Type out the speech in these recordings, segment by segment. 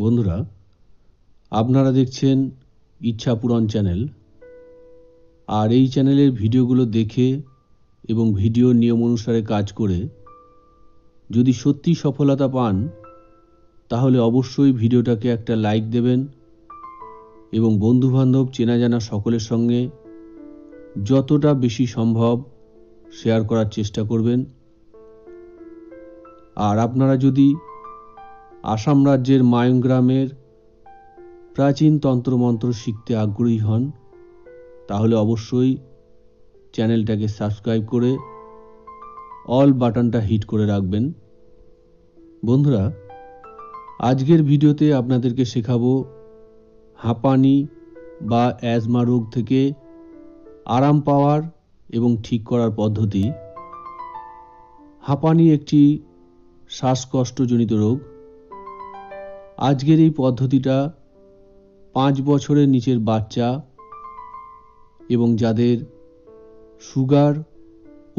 বন্ধুরা, আপনারা দেখছেন ইচ্ছা পূরণ চ্যানেল। আর এই চ্যানেলের ভিডিওগুলো দেখে এবং ভিডিও নিয়ম অনুসারে কাজ করে যদি সত্যি সফলতা পান, তাহলে অবশ্যই ভিডিওটাকে একটা লাইক দেবেন এবং বন্ধুবান্ধব চেনা জানা সকলের সঙ্গে যতটা বেশি সম্ভব শেয়ার করার চেষ্টা করবেন। আর আপনারা যদি আসাম রাজ্যের মায়ং গ্রামের প্রাচীন তন্ত্রমন্ত্র শিখতে আগ্রহী হন, তাহলে অবশ্যই চ্যানেলটাকে সাবস্ক্রাইব করে অল বাটনটা হিট করে রাখবেন। বন্ধুরা, আজকের ভিডিওতে আপনাদেরকে শেখাবো হাঁপানি বা অ্যাজমা রোগ থেকে আরাম পাওয়ার এবং ঠিক করার পদ্ধতি। হাঁপানি একটি শ্বাসকষ্টজনিত রোগ। আজকের এই পদ্ধতিটা 5 বছরের নিচের বাচ্চা এবং যাদের সুগার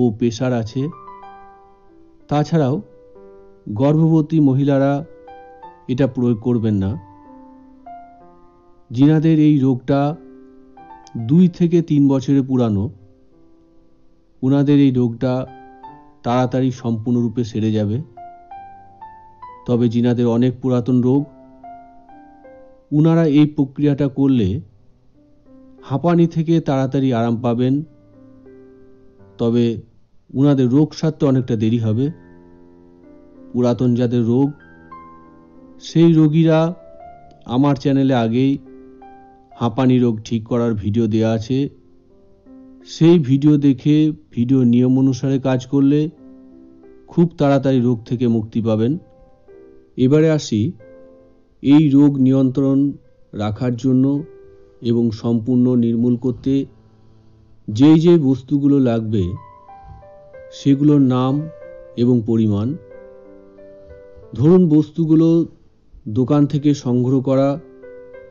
ও প্রেশার আছে, তাছাড়াও গর্ভবতী মহিলারা এটা প্রয়োগ করবেন না। যিনাদের এই রোগটা 2 থেকে 3 বছরের পুরানো, উনাদের এই রোগটা তাড়াতাড়ি সম্পূর্ণরূপে সেরে যাবে। তবে যিনাদের অনেক পুরাতন রোগ, উনারা এই প্রক্রিয়াটা করলে হাঁপানি থেকে তাড়াতাড়ি আরাম পাবেন। তবে উনাদের রোগ সারতে অনেকটা দেরি হবে। পুরাতন যাদের রোগ, সেই রোগীরা আমার চ্যানেলে আগেই হাঁপানি রোগ ঠিক করার ভিডিও দেওয়া আছে। সেই ভিডিও দেখে ভিডিও নিয়ম অনুসারে কাজ করলে খুব তাড়াতাড়ি রোগ থেকে মুক্তি পাবেন। এবারে আসি এই রোগ নিয়ন্ত্রণ রাখার জন্য এবং সম্পূর্ণ নির্মূল করতে যেই যে বস্তুগুলো লাগবে সেগুলোর নাম এবং পরিমাণ। ধরুন, বস্তুগুলো দোকান থেকে সংগ্রহ করা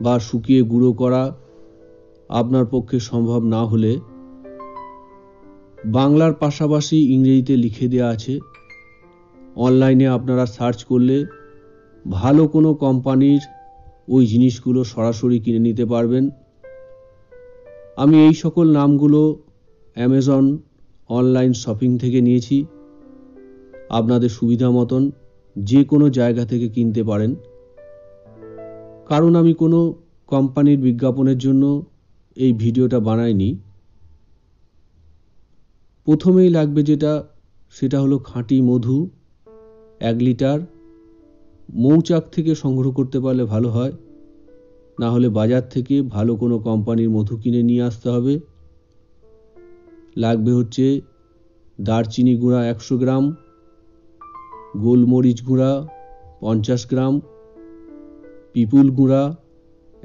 বা শুকিয়ে গুঁড়ো করা আপনার পক্ষে সম্ভব না হলে বাংলার পাশাপাশি ইংরেজিতে লিখে দেওয়া আছে। অনলাইনে আপনারা সার্চ করলে ভালো কোনো কোম্পানির ওই জিনিসগুলো সরাসরি কিনে নিতে পারবেন। আমি এই সকল নামগুলো অ্যামাজন অনলাইন শপিং থেকে নিয়েছি। আপনাদের সুবিধা মতন যে কোনো জায়গা থেকে কিনতে পারেন, কারণ আমি কোনো কোম্পানির বিজ্ঞাপনের জন্য এই ভিডিওটা বানাইনি। প্রথমেই লাগবে যেটা, সেটা হলো খাঁটি মধু 1 লিটার। মৌচাক থেকে সংগ্রহ করতে পারলে ভালো হয়, না হলে বাজার থেকে ভালো কোনো কোম্পানির মধু কিনে নিয়ে আসতে হবে। লাগবে হচ্ছে দারচিনি গুঁড়া 100 গ্রাম, গোলমরিচ গুঁড়া 50 গ্রাম, পিপুল গুঁড়া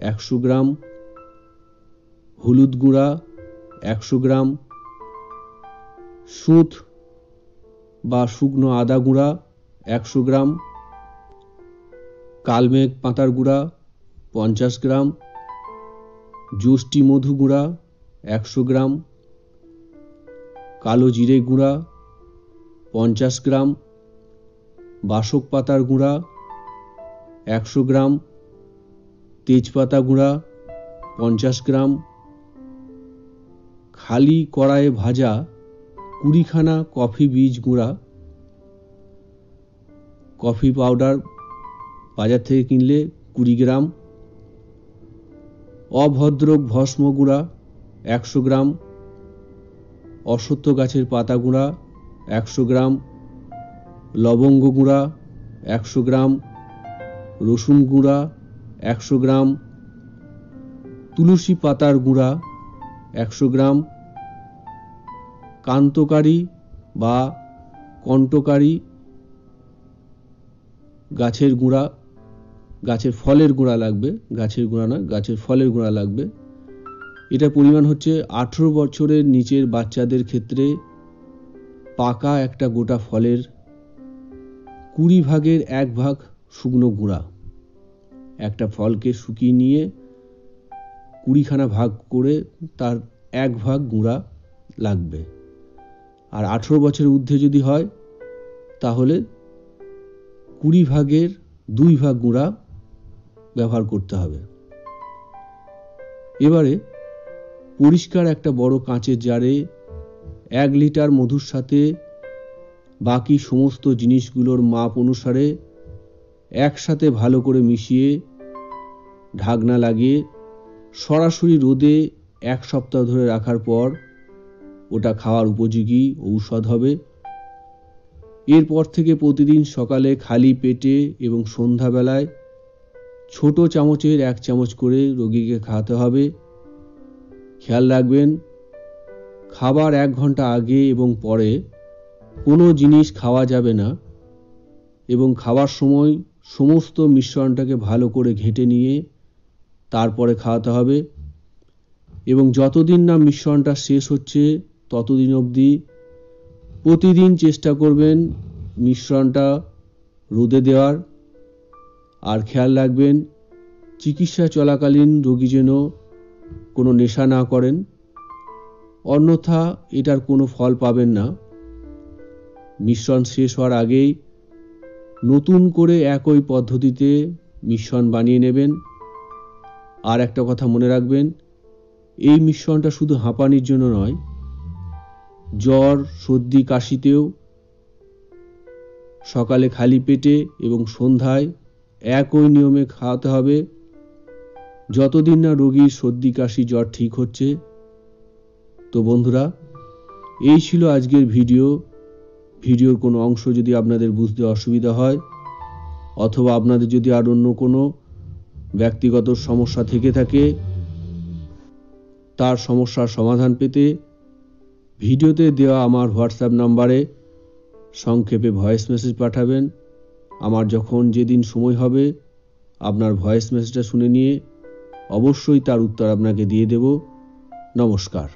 100 গ্রাম, হলুদ গুঁড়া 100 গ্রাম, সুঁত বা শুকনো আদা গুঁড়া 100 গ্রাম, কালমেঘ পাতার গুঁড়া 50 গ্রাম, যষ্টি মধু গুঁড়া 100 গ্রাম, কালো জিরে গুঁড়া 50 গ্রাম, বাসক পাতার গুঁড়া 100 গ্রাম, তেজপাতা গুঁড়া 50 গ্রাম, খালি কড়াইয়ে ভাজা 20 খানা কফি বীজ গুঁড়া, কফি পাউডার বাজার থেকে কিনলে 20 গ্রাম, অভদ্রক ভস্ম গুঁড়া 100 গ্রাম, অশ্বত্থ গাছের পাতা গুঁড়া 100 গ্রাম, লবঙ্গ গুঁড়া 100 গ্রাম, রসুন গুঁড়া 100 গ্রাম, তুলসী পাতার গুঁড়া 100 গ্রাম, কান্তকারী বা কণ্টকারী গাছের গুঁড়া, গাছের ফলের গুঁড়া লাগবে, গাছের গুঁড়া না, গাছের ফলের গুঁড়া লাগবে। এটা পরিমাণ হচ্ছে 18 বছরের নিচের বাচ্চাদের ক্ষেত্রে পাকা একটা গোটা ফলের 20 ভাগের 1 ভাগ শুকনো গুঁড়া। একটা ফলকে শুকিয়ে নিয়ে 20 খানা ভাগ করে তার 1 ভাগ গুঁড়া লাগবে। আর 18 বছরের ঊর্ধ্বে যদি হয় তাহলে 20 ভাগের 2 ভাগ গুঁড়া ব্যবহার করতে হবে। এবারে পরিষ্কার একটা বড় কাঁচের জারে 1 লিটার মধুর সাথে বাকি সমস্ত জিনিসগুলোর মাপ অনুসারে একসাথে ভালো করে মিশিয়ে ঢাকনা লাগিয়ে সরাসরি রোদে 1 সপ্তাহ ধরে রাখার পর ওটা খাওয়ার উপযোগী ঔষধ হবে। এরপর থেকে প্রতিদিন সকালে খালি পেটে এবং সন্ধ্যাবেলায় ছোট চামচের 1 চামচ করে রোগীকে খাওয়াতে হবে। খেয়াল রাখবেন, খাবার 1 ঘন্টা আগে এবং পরে কোনো জিনিস খাওয়া যাবে না এবং খাবার সময় সমস্ত মিশ্রণটাকে ভালো করে ঘেঁটে নিয়ে তারপরে খাওয়াতে হবে এবং যতদিন না মিশ্রণটা শেষ হচ্ছে ততদিন অবধি প্রতিদিন চেষ্টা করবেন মিশ্রণটা রোদে দেওয়ার। আর খেয়াল রাখবেন, চিকিৎসা চলাকালীন রোগী যেন কোনো নেশা না করেন, অন্যথা এটার কোনো ফল পাবেন না। মিশ্রণ শেষ হওয়ার আগেই নতুন করে একই পদ্ধতিতে মিশ্রণ বানিয়ে নেবেন। আর একটা কথা মনে রাখবেন, এই মিশ্রণটা শুধু হাঁপানির জন্য নয়, জ্বর, সর্দি, কাশিতেও সকালে খালি পেটে এবং সন্ধ্যায় একই নিয়মে খাওয়াতে হবে যতদিন না রোগীর সর্দি, কাশি, জ্বর ঠিক হচ্ছে। তো বন্ধুরা, এই ছিল আজকের ভিডিওর কোনো অংশ যদি আপনাদের বুঝতে অসুবিধা হয় অথবা আপনাদের যদি আর অন্য কোনো ব্যক্তিগত সমস্যা থেকে থাকে, তার সমস্যার সমাধান পেতে ভিডিওতে দেওয়া আমার হোয়াটসঅ্যাপ নাম্বারে সংক্ষেপে ভয়েস মেসেজ পাঠাবেন। আমার যখন যেদিন সময় হবে আপনার ভয়েস মেসেজটা শুনে নিয়ে অবশ্যই তার উত্তর আপনাকে দিয়ে দেব। নমস্কার।